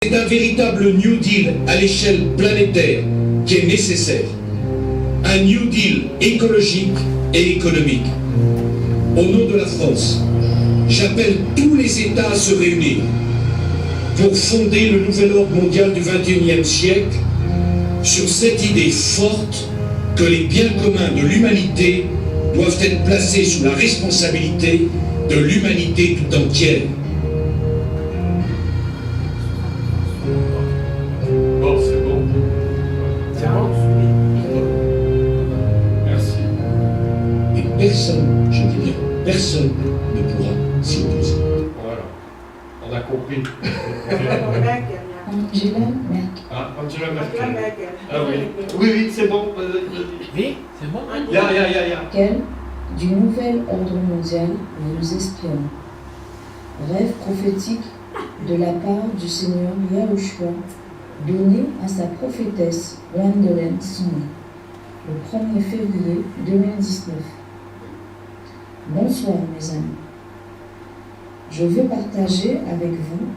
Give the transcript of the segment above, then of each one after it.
C'est un véritable New Deal à l'échelle planétaire qui est nécessaire. Un New Deal écologique et économique. Au nom de la France, j'appelle tous les États à se réunir pour fonder le nouvel ordre mondial du XXIe siècle sur cette idée forte que les biens communs de l'humanité doivent être placés sous la responsabilité de l'humanité tout entière. Bon, c'est bon. C'est bon? Merci. Et personne, je dis bien, personne ne pourra s'y opposer. Voilà. On a compris. Angela Merkel. Ah, Angela Merkel. Ah oui. Oui, c'est bon. Oui, c'est bon. Ya. Merkel, du nouvel ordre mondial, nous espérons. Rêve prophétique de la part du Seigneur Yahushua, donné à sa prophétesse Gwendolyn Sonnet, le 1er février 2019. Bonsoir mes amis. Je veux partager avec vous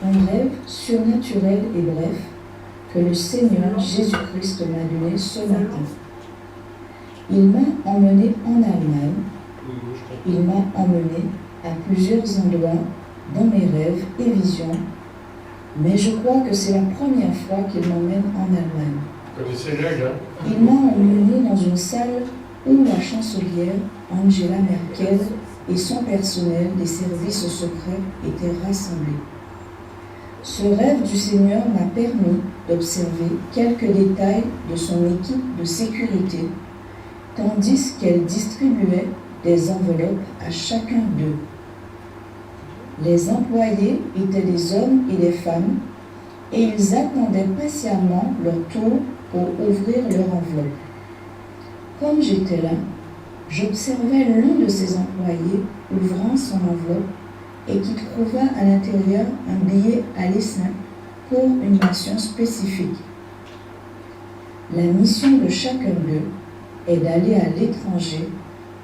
un rêve surnaturel et bref que le Seigneur Jésus-Christ m'a donné ce matin. Il m'a emmené en Allemagne, il m'a emmené à plusieurs endroits dans mes rêves et visions, mais je crois que c'est la première fois qu'il m'emmène en Allemagne. Vous connaissez l'aigle, hein? Il m'a emmené dans une salle où la chancelière Angela Merkel et son personnel des services secrets étaient rassemblés. Ce rêve du Seigneur m'a permis d'observer quelques détails de son équipe de sécurité, tandis qu'elle distribuait des enveloppes à chacun d'eux. Les employés étaient des hommes et des femmes, et ils attendaient patiemment leur tour pour ouvrir leur enveloppe. Comme j'étais là, j'observais l'un de ces employés ouvrant son enveloppe et qui trouva à l'intérieur un billet à l'essaim pour une nation spécifique. La mission de chacun d'eux est d'aller à l'étranger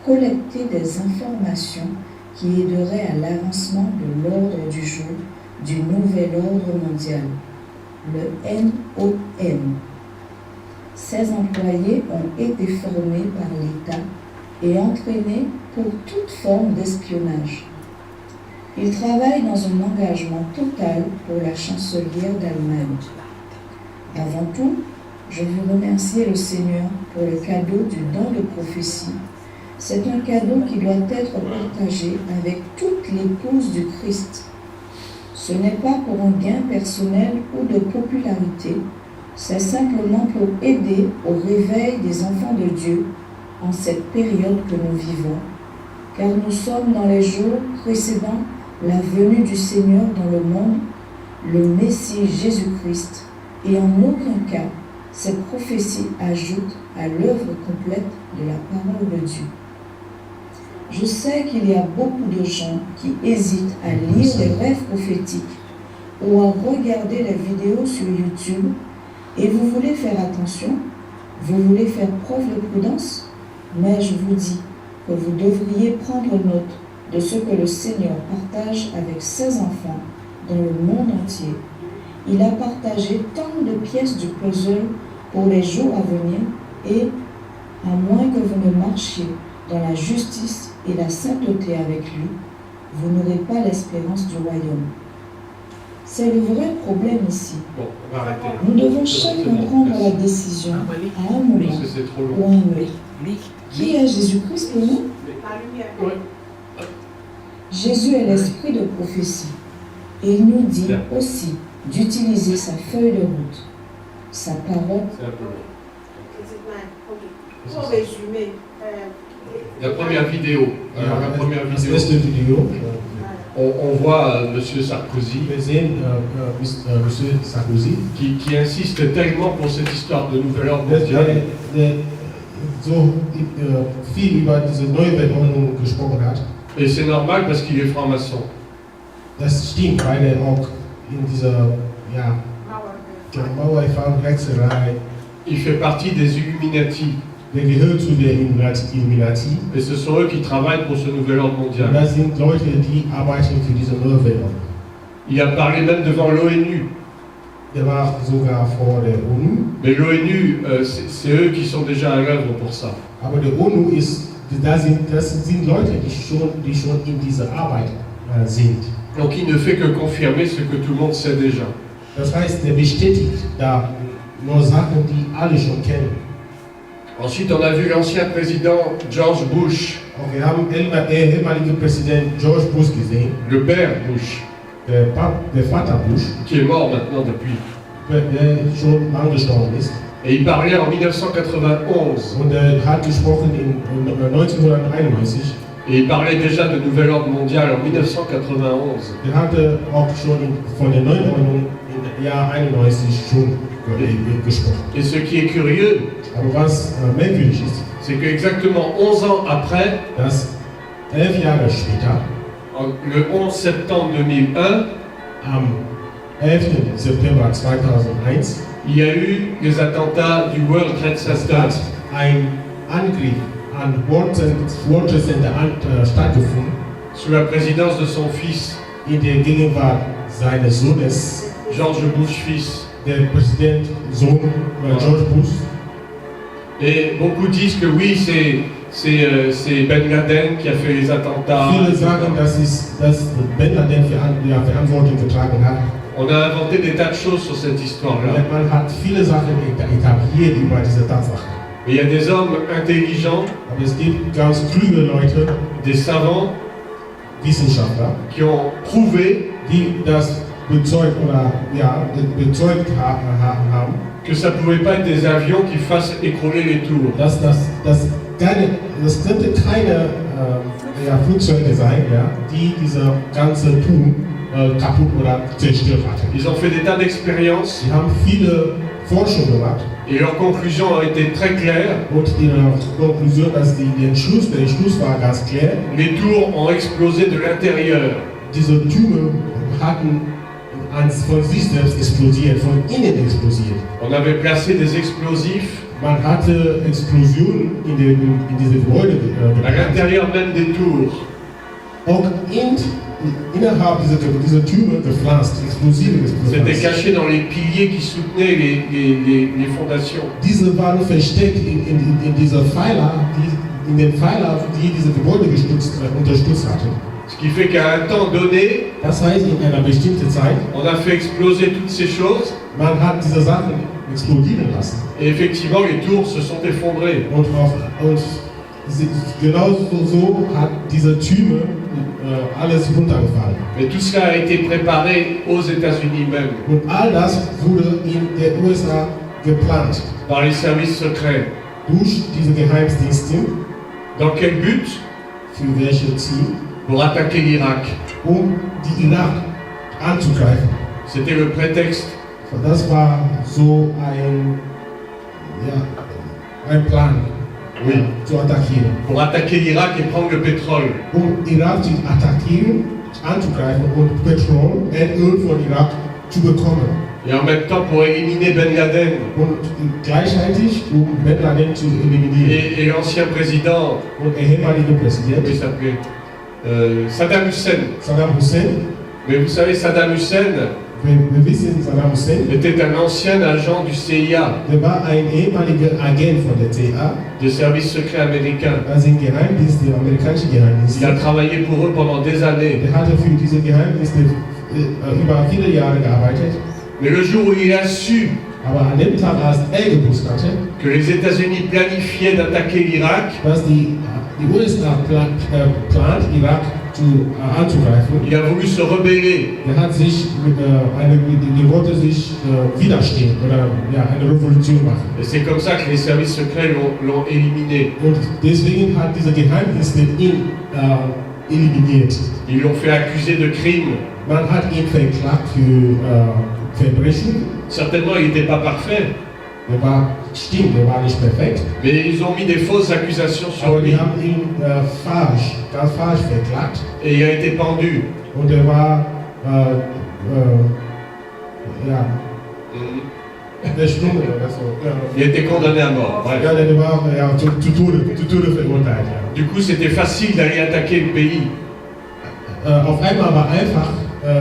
collecter des informations qui aideraient à l'avancement de l'ordre du jour du nouvel ordre mondial, le NOM. Ces employés ont été formés par l'État et entraînés pour toute forme d'espionnage. Ils travaillent dans un engagement total pour la chancelière d'Allemagne. Avant tout, je veux remercier le Seigneur pour le cadeau du don de prophétie. C'est un cadeau qui doit être partagé avec toutes les épouses du Christ. Ce n'est pas pour un gain personnel ou de popularité, c'est simplement pour aider au réveil des enfants de Dieu en cette période que nous vivons, car nous sommes dans les jours précédant la venue du Seigneur dans le monde, le Messie Jésus-Christ, et en aucun cas, cette prophétie ajoute à l'œuvre complète de la parole de Dieu. Je sais qu'il y a beaucoup de gens qui hésitent à lire les rêves prophétiques ou à regarder les vidéos sur YouTube, et vous voulez faire attention, vous voulez faire preuve de prudence, mais je vous dis que vous devriez prendre note de ce que le Seigneur partage avec ses enfants dans le monde entier. Il a partagé tant de pièces du puzzle pour les jours à venir et, à moins que vous ne marchiez dans la justice et la sainteté avec lui, vous n'aurez pas l'espérance du royaume. C'est le vrai problème ici. Bon, on va arrêter. Nous devons chacun prendre la décision à un moment Parce que c'est trop ou long. à un autre. Qui est Jésus-Christ pour nous? Ouais. Jésus est l'esprit de prophétie et il nous dit aussi d'utiliser sa feuille de route, sa parole. C'est un peu long. Pour résumer, La première vidéo. Alors, la première vidéo, Erste Video, on voit M. Sarkozy wir sehen Monsieur Sarkozy, qui insiste tellement pour cette histoire de nouvel ordre der mondial. so viel über diese neue Weltordnung gesprochen hat. Et c'est normal parce qu'il est franc-maçon. Das stimmt, weil er auch in dieser Mauerfall, Hexerei, Il fait partie des Illuminati. der gehört zu der Illuminati. Et ce sont eux qui travaillent pour ce nouvel ordre Und mondial. das sind Leute, die arbeiten für diese neue Weltordnung. Il a parlé même devant l'ONU. Der war sogar vor der ONU. Mais l'ONU, c'est eux qui sont déjà à l'œuvre pour ça. Aber der ONU ist, das sind Leute, die schon in dieser Arbeit sind. Donc il ne fait que confirmer ce que tout le monde sait déjà. Das heißt, der bestätigt da nur Sachen, die alle schon kennen. Ensuite, on a vu l'ancien président George Bush, Und wir haben ehemaligen Präsident George Bush gesehen, le père Bush, der Vater Bush, qui est mort maintenant depuis. der schon lange gestorben ist. Et il parlait en 1991. Und er hat gesprochen in 1991. Et il parlait déjà de nouvel ordre mondial en 1991. Er hatte auch schon von der Neuordnung im Jahr 91 schon gesprochen. Et ce qui est curieux, Aber was merkwürdig ist, c'est qu'exactement 11 ans après, dass 11 Jahre später, le 11 septembre 2001, am 11. September 2001, il y a eu les attentats du World Trade Center. hat ein Angriff an World Trade Center stattgefunden, Sous la présidence de son fils, in der Gegenwart seines Sohnes, George Bush fils. der Präsident Sohn George Bush. Et beaucoup disent que oui, c'est Ben Laden qui a fait les attentats. Viele sagen, dass Ben Laden Verantwortung getragen hat. On a inventé des tas de choses sur cette histoire-là. Man hat viele Sachen etabliert über diese Tatsache. Mais il y a des hommes intelligents, Aber es gibt ganz kluge Leute, des savants, Wissenschaftler, qui ont prouvé die das bezeugt haben, que ça ne pouvait pas être des avions qui fassent écrouler les tours. dass das könnte keine Flugzeuge sein, die diese ganze Turm kaputt oder zerstört hatten. Ils ont fait des tas d'expériences Sie haben viele Forschung gemacht et leurs conclusions ont été très claires. und ihre Konklusion, dass der Schluss war ganz klar. Les tours ont explosé de l'intérieur. Diese Türme hatten von sich selbst explodiert, von innen explodiert. On avait placé des explosifs Man hatte Explosionen in diese Gebäude à l'intérieur même des tours. auch innerhalb dieser Türme gepflanzt, explosive C'était gepflanzt. caché dans les piliers qui soutenaient les fondations. Diese waren versteckt in dieser in den Pfeiler, die diese Gebäude unterstützt hatten. Ce qui fait qu'à un temps donné, Das heißt, in einer bestimmten Zeit, on a fait exploser toutes ces choses man hat diese Sachen explodieren lassen. et effectivement les tours se sont effondrées. Und genau so hat diese Türme alles runtergefallen. Mais tout cela a été préparé aux États-Unis même, Und all das wurde in der USA geplant par les services secrets. durch diese Geheimdienste. Dans quel but? Für welche Ziel? Pour attaquer l'Irak. Die Irak anzugreifen. C'était le prétexte. Das war so ein Plan, Oui. zu attackieren. Pour attaquer l'Irak et prendre le pétrole. Irak zu attackieren, anzugreifen und Erdöl von Irak zu bekommen. Et en même temps pour éliminer Ben Laden. Und gleichzeitig, Ben Laden zu eliminieren. Et l'ancien président, Und ehemaliger Präsident, comment il s'appelait Saddam Hussein. Saddam Hussein, Mais vous savez, Saddam Hussein wir wissen, Saddam Hussein, était un ancien agent du CIA, der war ein ehemaliger Agent von der CIA, des services secrets américains. das sind Geheimdienste, amerikanische Il a Geheimdienste. travaillé pour eux pendant des années. Der hatte für diese Geheimdienste über viele Jahre gearbeitet. Mais le jour où il a su Aber an dem Tag, als gewusst hatte, que les États-Unis planifiaient d'attaquer l'Irak, dass die USA plant, Irak anzugreifen, il a voulu se rebeller. der hat sich die wollte sich widerstehen oder eine Revolution machen. Et c'est comme ça que les services secrets l'ont éliminé. Und deswegen hat diese Geheimdienste ihn eliminiert. Ils l'ont fait accuser de crime. Man hat ihn verklagt für Verbrechen. Certainement, il n'était pas parfait, Der war nicht perfekt. mais ils ont mis des fausses accusations sur Aber lui. die haben ihn ganz falsch verklagt. Et il a été pendu. Und er war der Stunde oder so. Il a été condamné à mort. Bref. Der war zu Tode verurteilt. Du coup, c'était facile d'aller attaquer le pays. Auf einmal war einfach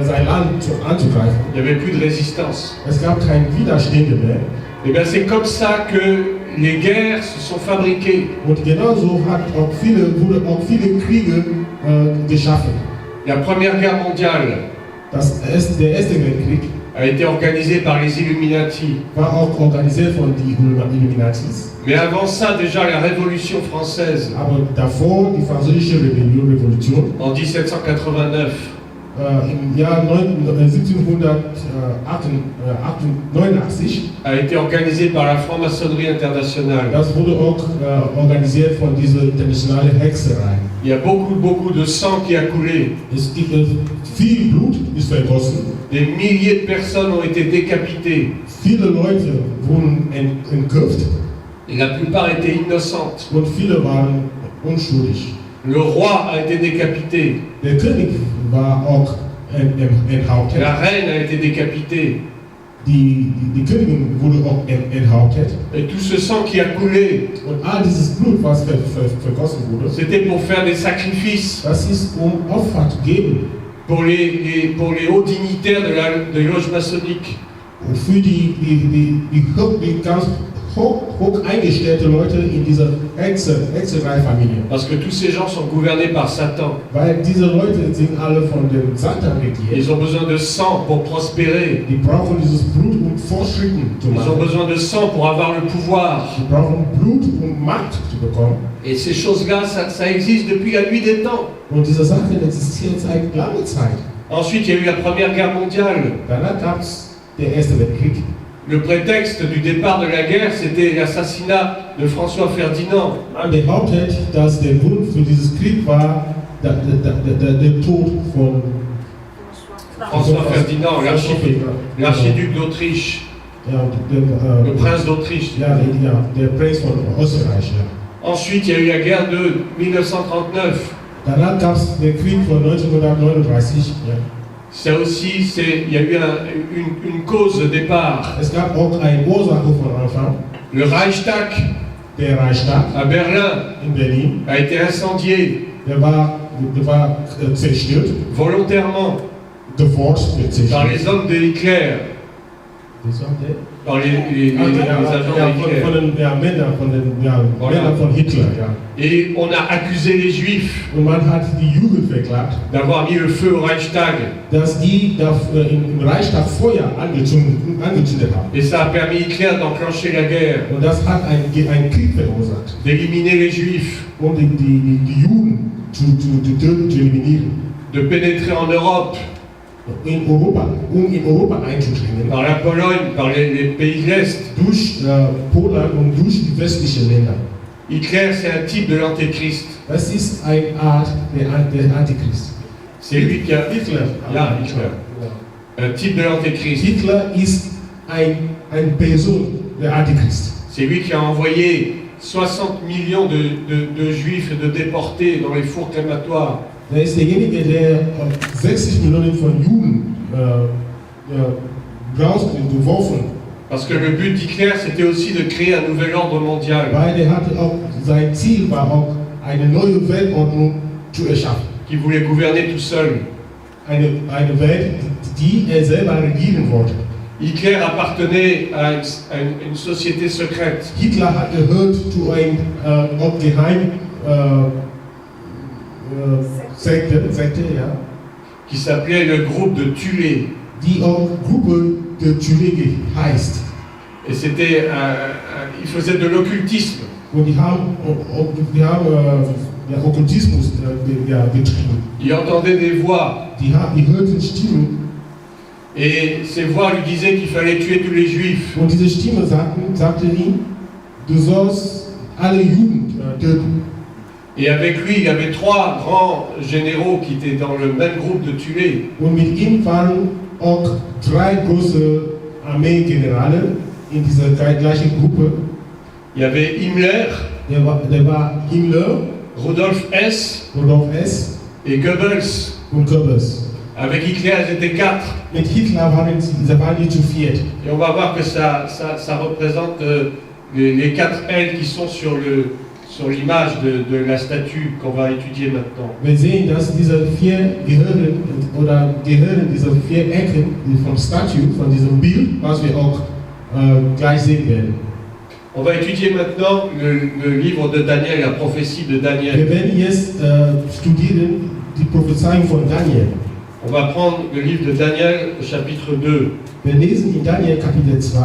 sein Land anzugreifen. Il n'y avait plus de résistance. Es gab keine Widerstände mehr. Et bien c'est comme ça que les guerres se sont fabriquées. Und genauso wurden auch viele Kriege geschaffen. La Première Guerre mondiale Der Erste Weltkrieg a été organisée par les Illuminati. war auch organisiert von den Illuminatis. Mais avant ça, déjà la Révolution française, Aber davor die französische Revolution en 1789, im Jahr 1789 a été organisée par la franc-maçonnerie internationale. das wurde auch organisiert von dieser internationalen Hexerei. Il y a beaucoup de sang qui a coulé. Es gibt viel Blut ist vergossen. Des milliers de personnes ont été décapitées. Viele Leute wurden entköpft Et la plupart étaient innocentes. und viele waren unschuldig. Le roi a été décapité. Der König war auch enthauptet. La reine a été décapitée. Die Königin wurde auch enthauptet. Et tout ce sang qui a coulé, Und all dieses Blut, was vergossen wurde, c'était pour faire des sacrifices das ist Opfer zu geben. pour les hauts dignitaires de la loge maçonnique. Und für die ganz hoch eingestellte Leute in dieser Hexerei-Familie. Parce que tous ces gens sont gouvernés par Satan. Weil diese Leute sind alle von dem Satan regiert. Ils ont besoin de sang pour prospérer. Die brauchen dieses Blut, um Fortschritten zu Ils ont machen. besoin de sang pour avoir le pouvoir. Die brauchen Blut, um Macht zu bekommen. Et ces choses-là, ça existe depuis la nuit des temps. Und diese Sache existiert seit langer Zeit. Ensuite, il y a eu la Première Guerre mondiale. Danach gab es der Erste Weltkrieg. Le prétexte du départ de la guerre, c'était l'assassinat de François Ferdinand. Man behauptet, dass der Grund für dieses Krieg war der Tod von François Ferdinand, l'archiduc d'Autriche, ja, le prince d'Autriche. der Prinz von Österreich. Ja. Ensuite, il y a eu la guerre de 1939. Danach gab es den Krieg von 1939. Ja. Ça aussi, il y a eu une cause de départ. Es gab auch eine Ursache von Anfang. Le Reichstag Der Reichstag à Berlin in Berlin, a été incendié der war zerstört, volontairement sofort par zerstört. les hommes de Hitler, par les agents de Hitler. Von den Männern von Hitler. Ja. Et on a accusé les Juifs Und man hat die Jugend verklagt, d'avoir mis le feu au Reichstag. dass die im Reichstag Feuer angezündet haben. Et ça a permis Hitler d'enclencher la guerre, Und das hat einen Krieg verursacht, d'éliminer les Juifs, um die Juden zu töten, zu eliminieren. de pénétrer en Europe, Um in Europa einzudringen. par la Pologne, par les pays de l'Est. Durch Polen und durch die westlichen Länder. Hitler, c'est un type de l'Antéchrist. Das ist eine Art der Antichrist. C'est lui qui a... Hitler. Ja, Hitler. Un type de l'Antéchrist. Hitler ist eine Person der Antichrist. C'est lui qui a envoyé 60 millions de Juifs et de déportés dans les fours crématoires. Er ist derjenige, der 60 Millionen von Juden rausgeworfen. Parce que le but d'Hitler, c'était aussi de créer un nouvel ordre mondial Weil er hatte auch, sein Ziel war auch, eine neue Weltordnung zu erschaffen. qui voulait gouverner tout seul. Eine Welt, die er selber regieren wollte. Hitler appartenait à une société secrète Hitler gehört zu einer geheimen Sekte, ja, qui s'appelait le groupe de Thulé. die auch Gruppe der Thüringe heißt. Et c'était il faisait de l'occultisme. Und die haben Okkultismus betrieben. Il entendait des voix. Die hörten Stimmen Et ces voix lui disaient qu'il fallait tuer tous les juifs. und diese Stimme sagte ihm, du sollst alle Juden töten. Et avec lui, il y avait 3 grands généraux qui étaient dans le même groupe de Thulé. Und mit ihm waren auch 3 große Armeegenerale in dieser gleichen Gruppe. Il y avait Himmler, Der war Himmler, Rudolf Hess Rudolf Hess et Goebbels. und Goebbels. Avec Hitler, ils étaient 4. Mit Hitler waren die zu viert. Et on va voir que ça représente les 4 ailes qui sont sur sur l'image de la statue qu'on va étudier maintenant. Wir sehen, dass diese 4 gehören diese 4 Ecken vom Statue, von diesem Bild, was wir auch gleich sehen werden. On va étudier maintenant le livre de Daniel, la prophétie de Wir Daniel. werden jetzt studieren die Prophezeiung von Daniel. On va prendre le livre de Daniel, chapitre 2. Wir lesen in Daniel Kapitel 2.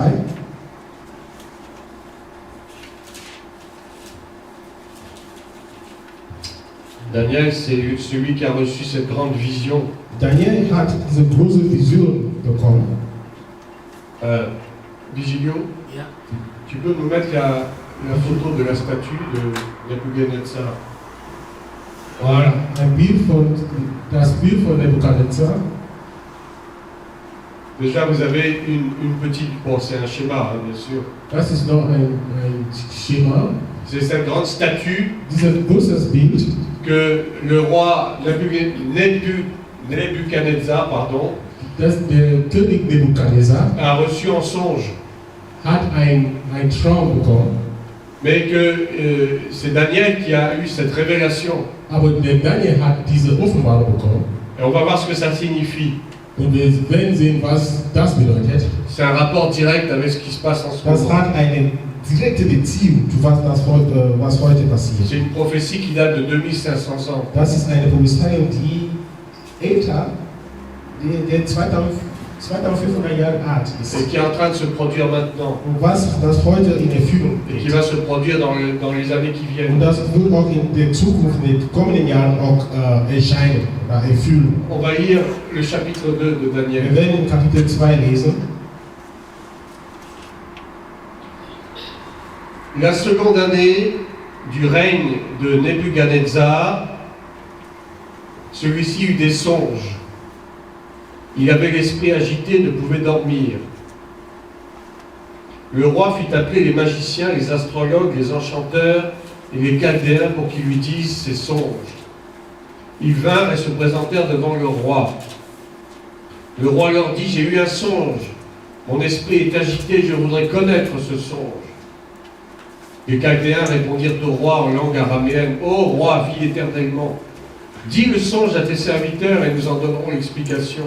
Daniel, c'est celui qui a reçu cette grande vision. Daniel hat diese große Vision bekommen. Vigilio, Ja. tu peux nous mettre la photo de la statue de Nebuchadnezzar. Voilà, das Bild von Nebukadnezar. Déjà, vous avez une petite... Bon, c'est un schéma, hein, bien sûr. Das ist noch ein Schema. C'est cette grande statue Dieses großes Bild, que le roi Nebuchadnezzar, pardon, das der König Nebukadnezar a reçu en songe. hat ein Traum bekommen. Mais que c'est Daniel qui a eu cette révélation. Aber der Daniel hat diese Offenbarung bekommen. Et on va voir ce que ça signifie. Und wir werden sehen, was das bedeutet. C'est un rapport direct avec ce qui se passe en ce Das moment. hat eine direkte Beziehung zu was heute passiert. C'est une prophétie qui date de 2500 ans. Das ist eine Prophezeiung, die älter, die 2500 Jahre alt Et ist. qui est en train de se produire maintenant. Und was das heute in Erfüllung Et qui geht. va se produire dans les années qui Und viennent. das wird auch in der Zukunft, in den kommenden Jahren auch erscheinen oder erfüllen. On va lire le chapitre 2 de Wir Daniel. werden in Kapitel 2 lesen. La seconde année du règne de Nebuchadnezzar, celui-ci eut des songes. Il avait l'esprit agité, ne pouvait dormir. Le roi fit appeler les magiciens, les astrologues, les enchanteurs et les chaldéens pour qu'ils lui disent ses songes. Ils vinrent et se présentèrent devant le roi. Le roi leur dit, j'ai eu un songe. Mon esprit est agité, je voudrais connaître ce songe. Les chaldéens répondirent au roi en langue araméenne, ô roi, vis éternellement. Dis le songe à tes serviteurs et nous en donnerons l'explication.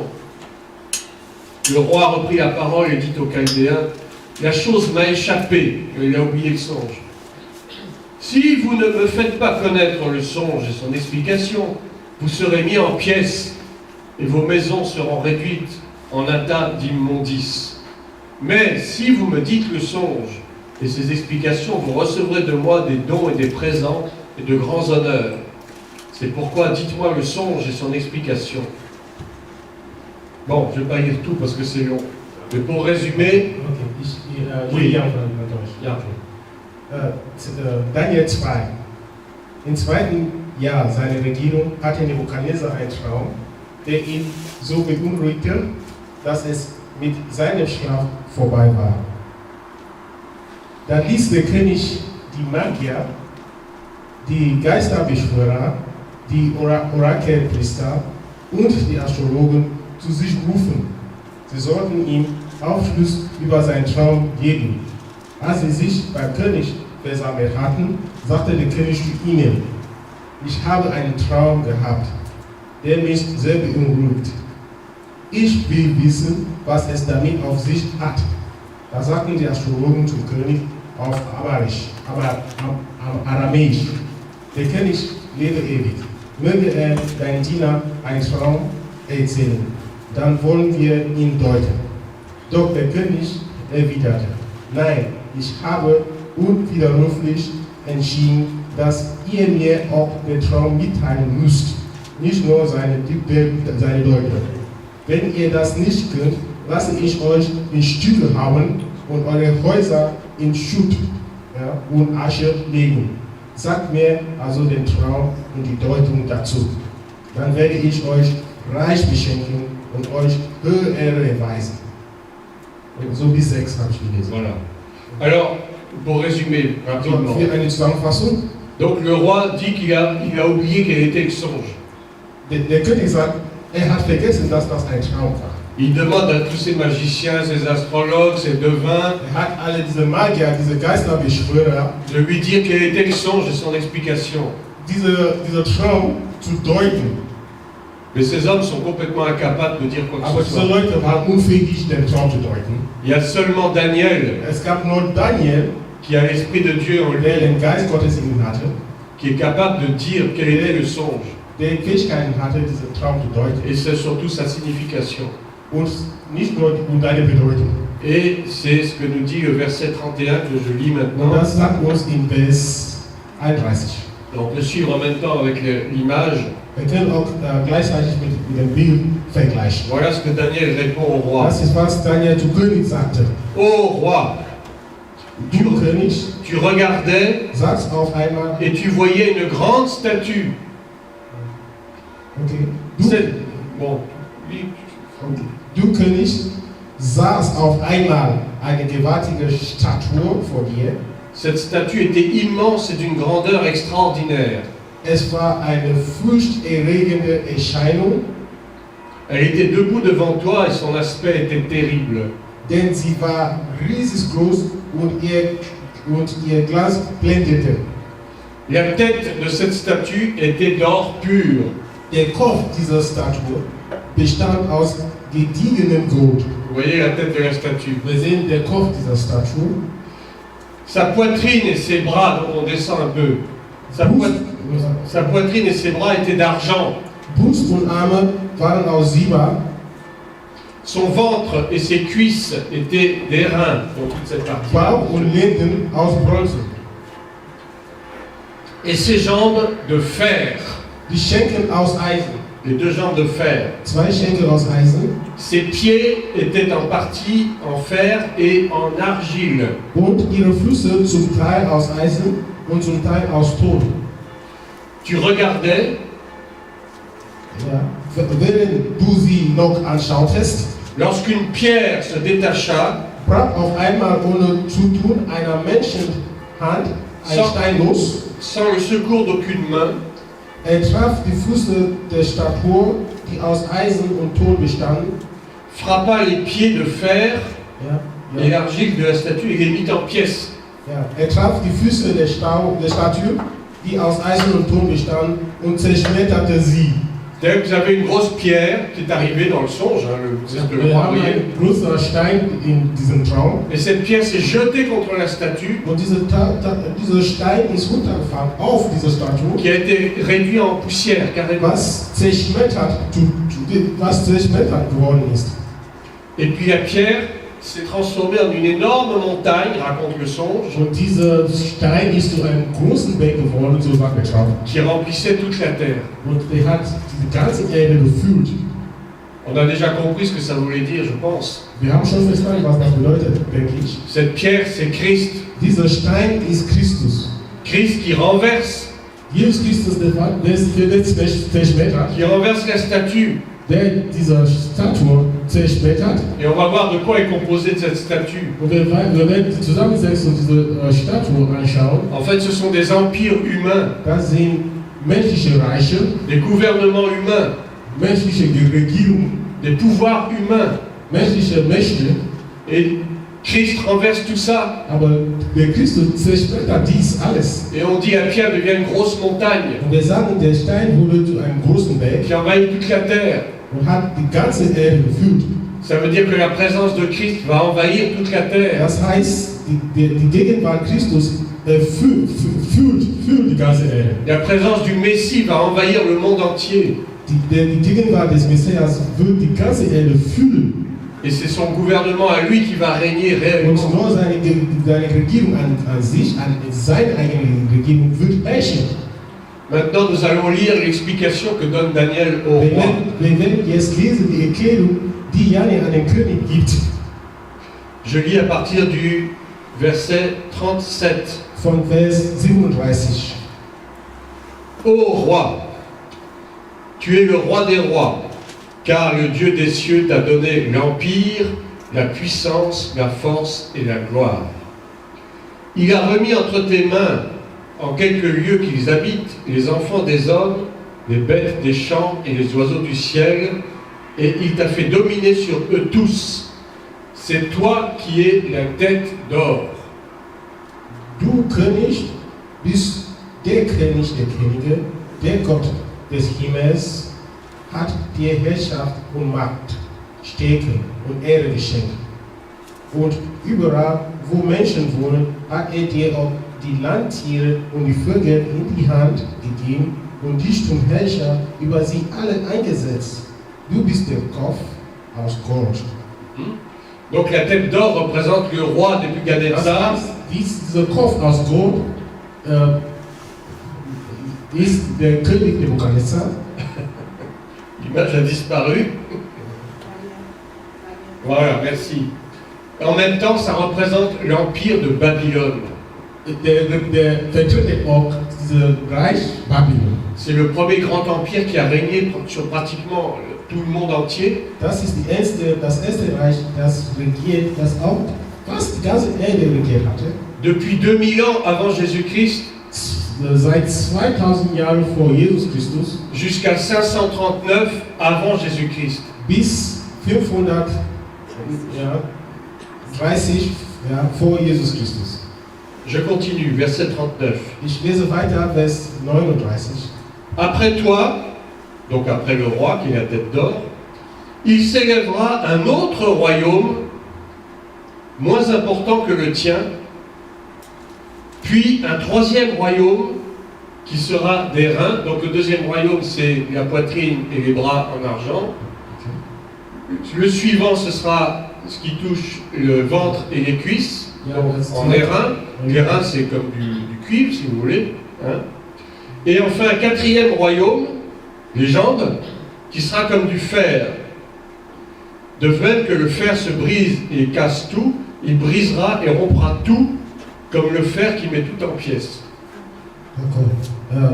Le roi reprit la parole et dit aux chaldéens, la chose m'a échappé, il a oublié le songe. Si vous ne me faites pas connaître le songe et son explication, vous serez mis en pièces et vos maisons seront réduites en un tas d'immondices. Mais si vous me dites le songe et ses explications, vous recevrez de moi des dons et des présents et de grands honneurs. C'est pourquoi dites-moi le songe et son explication. Bon, je ne vais pas lire tout parce que c'est long. Mais pour résumer, Okay, ja. Daniel 2. Im zweiten Jahr seiner Regierung hatte Nebukadnezar einen Traum, der ihn so beunruhigte, dass es mit seinem Schlaf vorbei war. Da ließ der König die Magier, die Geisterbeschwörer, die Orakelpriester und die Astrologen zu sich rufen. Sie sollten ihm Aufschluss über seinen Traum geben. Als sie sich beim König versammelt hatten, sagte der König zu ihnen, ich habe einen Traum gehabt, der mich sehr beunruhigt. Ich will wissen, was es damit auf sich hat. Da sagten die Astrologen zum König auf Aramäisch, der König lebe ewig. Möge er dein Diener einen Traum erzählen, dann wollen wir ihn deuten. Doch der König erwiderte, nein, ich habe unwiderruflich entschieden, dass ihr mir auch den Traum mitteilen müsst, nicht nur seine Deutung. Wenn ihr das nicht könnt, lasse ich euch in Stücke hauen und eure Häuser in Schutt und Asche legen. Sagt mir also den Traum und die Deutung dazu. Dann werde ich euch reich beschenken und euch hohe Ehre erweisen. Und so bis 6 habe ich gelesen. voilà. Alors, pour résumer rapidement. Für eine Zusammenfassung. Donc le roi dit qu'il a oublié quel était le songe. Der König sagt, er hat vergessen, dass das ein Traum war. Il demande à tous ces magiciens, ces astrologues, ces devins, hat alle diese Magier, diese Geisterbeschwörer, de lui dire quel était le songe et son explication. diese Traum zu deuten. Mais ces hommes sont complètement incapables de dire quoi Aber que ce diese soit. Leute waren unfähig, den Traum zu deuten. Il y a seulement Daniel Es gab nur Daniel, qui a l'Esprit de Dieu en lui, der den Geist Gottes in ihm hatte, qui est capable de dire quel était le songe. der Fähigkeiten hatte, diesen Traum zu deuten. Et c'est surtout sa signification. Und nicht nur seine Bedeutung. Et c'est ce que nous dit le verset 31 que je lis Und maintenant. das sagt uns in Vers 31. Donc le suivre en même temps avec l'image. Wir können auch gleichzeitig mit dem Bild vergleichen. Voilà ce que Daniel répond au roi. Das ist, was Daniel zu König sagte. Ô roi, Du König, tu regardais sagst auf einmal, et tu voyais une grande statue. okay, Bon, lui, du König sahst auf einmal eine gewaltige Statue vor dir. cette statue était immense et d'une grandeur extraordinaire. Es war eine furchterregende Erscheinung, Elle était debout devant toi et son aspect était terrible. denn sie war riesig groß und ihr Glas blendete. La tête de cette statue était d'or pur. Der Kopf dieser Statue bestand aus gediegenem Gold. Vous voyez la tête de la statue. Wir sehen den Kopf dieser Statue. Sa poitrine et ses bras, donc on descend un peu. Sa poitrine et ses bras étaient d'argent. Brust und Arme waren aus Silber. Son ventre et ses cuisses étaient d'airain, dans toute cette partie. Bauch und Lenden aus Bronze. Et ses jambes de fer. Die Schenkel aus Eisen. Les deux jambes de fer. Zwei Schenkel aus Eisen. Ses pieds étaient en partie en fer et en argile. Und ihre Füße zum Teil aus Eisen und zum Teil aus Ton. Tu regardais, Ja. Während du sie noch anschautest, lorsqu'une pierre se détacha, brach auf einmal ohne Zutun einer Menschenhand ein Stein los. sans le secours d'aucune main, Traf die Füße der Statue, die aus Eisen und Ton bestanden. frappa les pieds de fer Ja. et l'argile de la statue et les mit en pièces. Ja. Traf die Füße der Statue, die aus Eisen und Ton bestanden, und zerschmetterte sie. C'est-à-dire que vous avez une grosse pierre qui est arrivée dans le songe, c'est ce que le Wir roi haben voyait. einen großen Stein in diesem Traum. Et cette pierre s'est jetée contre la statue, Und dieser Stein ist runtergefallen auf diese Statue, qui a été réduite en poussière carrément. was zerschmettert geworden ist. Et puis la pierre s'est transformée en une énorme montagne, raconte le songe, Und dieser Stein ist zu einem großen Berg geworden, so sagt der Traum. qui remplissait toute la terre. Und der hat die ganze Erde gefüllt. On a déjà compris ce que ça voulait dire, je pense. Wir haben schon verstanden, was das bedeutet, denke ich. Cette pierre, c'est Christ. Dieser Stein ist Christus. Christ qui renverse zerschmettert, qui renverse la statue. der diese Statue zerschmettert. Et on va voir de quoi est composée cette statue. Und wir werden die Zusammensetzung dieser Statue anschauen. En fait, ce sont des empires humains, Das sind menschliche Reiche, des gouvernements humains, menschliche Regierungen, des pouvoirs humains. menschliche Mächte. Et Christ renverse tout ça. Aber der Christus zerschmettert dies alles. Et on dit la pierre devient une grosse montagne Und wir sagen, der Stein wurde zu einem großen Berg qui envahit toute la terre. und hat die ganze Erde gefüllt. Ça veut dire que la présence de Christ va envahir toute la terre. Das heißt, die Gegenwart Christus füllt die ganze Erde. La présence du Messie va envahir le monde entier. Die Gegenwart des Messias wird die ganze Erde füllen. Et c'est son gouvernement à lui qui va régner Und réellement. nur seine Regierung an sich, an seine eigene Regierung wird herrschen. Maintenant, nous allons lire l'explication que donne Daniel au roi. Wir werden jetzt lesen die Erklärung, die Daniel an den König gibt. Je lis à partir du verset 37. Von Vers 37. Ô roi, tu es le roi des rois, car le Dieu des cieux t'a donné l'empire, la puissance, la force et la gloire. Il a remis entre tes mains, en quelques lieux qu'ils habitent, les enfants des hommes, les bêtes des champs et les oiseaux du ciel, et il t'a fait dominer sur eux tous. C'est toi qui es la tête d'or. Du König bist der König der Könige, der Gott des Himmels hat dir Herrschaft und Macht, Stärke und Ehre geschenkt. Und überall, wo Menschen wohnen, hat er dir auch die Landtiere und die Vögel in die Hand gegeben und dich zum Herrscher über sie alle eingesetzt. Du bist der Kopf aus Gold. Donc la tête d'or représente le roi Nebuchadnezzar. Dieser Kopf aus Gold ist der König Nebuchadnezzar. L'image a disparu. Voilà, merci. En même temps, ça représente l'empire de Babylone. Der vertritt auch dieses Reich Babylon. C'est le premier grand empire qui a régné sur pratiquement tout le monde entier. Das ist das erste Reich, das regiert, das auch fast die ganze Erde regiert hatte. Depuis 2000 ans avant Jésus-Christ, Seit 2000 Jahren vor Jesus Christus jusqu'à 539 avant Jésus-Christ. bis 530 vor Jesus Christus. Je continue, verset 39. Ich lese weiter, Vers 39. Après toi, donc après le roi qui est la tête d'or, il s'élèvera un autre royaume moins important que le tien, puis un troisième royaume qui sera des reins. Donc le deuxième royaume, c'est la poitrine et les bras en argent. Le suivant, ce sera ce qui touche le ventre et les cuisses, donc en airain. Les reins, c'est comme du cuivre, si vous voulez. Hein. Et enfin, un quatrième royaume, les jambes, qui sera comme du fer. De même que le fer se brise et casse tout, il brisera et rompra tout, comme le fer qui met tout en pièces.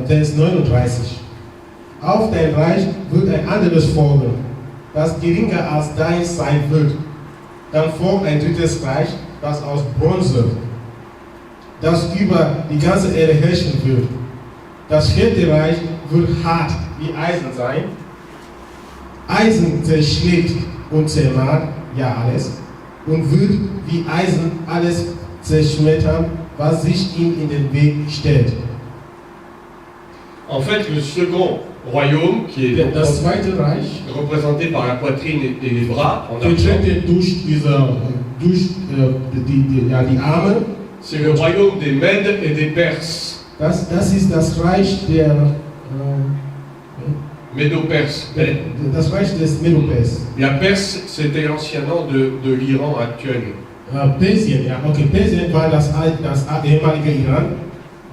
Vers 39. Auf dein Reich wird ein anderes folgen, das geringer als deins sein wird. Dann folgt ein drittes Reich, das aus Bronze, das über die ganze Erde herrschen wird. Das vierte Reich wird hart wie Eisen sein. Eisen zerschlägt und zermahrt ja alles und wird wie Eisen alles zerschmettern, was sich ihm in den Weg stellt. En fait, le second royaume, qui est Das zweite Reich représenté par la poitrine et les bras, en argent, vertreten durch die Arme. c'est le royaume des Mèdes et des Perses. Das ist das Reich der Médo-Perses. das Reich des Medo-Pers. La Perse, c'était l'ancien nom de l'Iran actuel. Persien, ja, okay, Persien war das ehemalige Iran.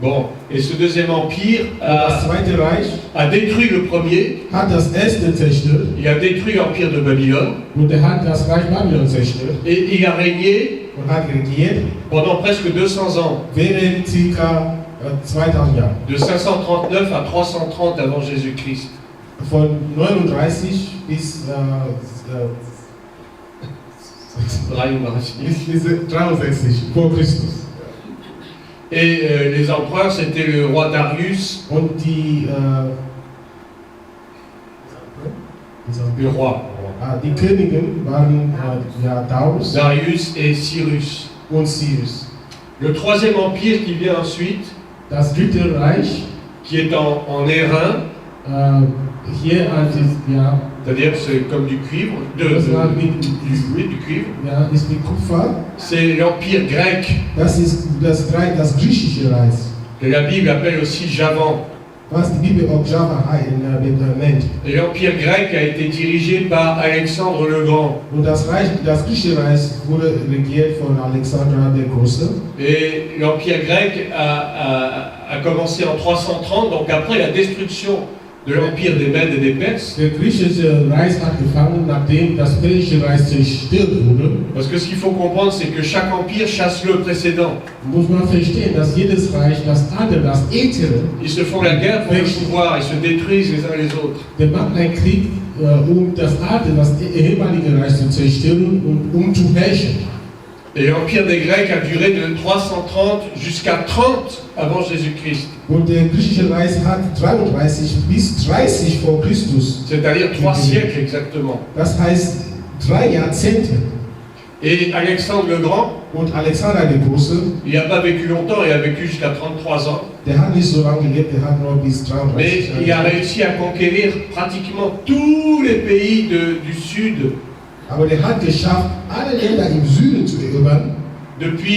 Bon, et ce deuxième empire Das zweite Reich a détruit le premier, hat das erste zerstört il a détruit l'empire de Babylone, und er hat das Reich Babylon zerstört et il a régné und hat regiert pendant presque 200 ans, während ca. 2000 Jahren. de 539 à 330 avant Jésus-Christ. Von 39 bis 63 vor Christus. Et les empereurs, c'était le roi Darius, Und le roi. die Königin waren Darius et Cyrus. und Cyrus. Le troisième empire qui vient ensuite, Das dritte Reich, qui est en airain, hier c'est-à-dire c'est comme du cuivre, du cuivre, ist mit Kupfer. c'est l'empire grec, Das ist das griechische Reich, que la Bible appelle aussi Javan. was die Bibel auch Java nennt. Et l'empire grec a été dirigé par Alexandre le Grand. Und das griechische Reich wurde regiert von Alexander der Große. Et l'empire grec a commencé en 330, donc après la destruction de l'empire des Mèdes et des Perses. Der griechische Reich hat gefangen, nachdem das persische Reich zerstört wurde. Parce que ce qu'il faut comprendre, c'est que chaque empire chasse le précédent. Muss man verstehen, dass jedes Reich, das andere, das ältere, Ils se font la guerre pour le pouvoir, ils se détruisent les uns les autres. der macht einen Krieg, das alte, das ehemalige Reich zu zerstören und zu herrschen. Et l'Empire des Grecs a duré de 330 jusqu'à 30 avant Jésus-Christ. Und der griechische Reich hat 33 bis 30 vor Christus. C'est-à-dire 3 siècles exactement. Das heißt 3 Jahrzehnte. Et Alexandre le Grand, Und Alexander der Große, il n'a pas vécu longtemps, il a vécu jusqu'à 33 ans. der hat nicht so lange gelebt, der hat nur bis Mais 33 il a Jahre. réussi à conquérir pratiquement tous les pays du Sud Aber der hat geschafft, alle Länder im Süden zu erobern. depuis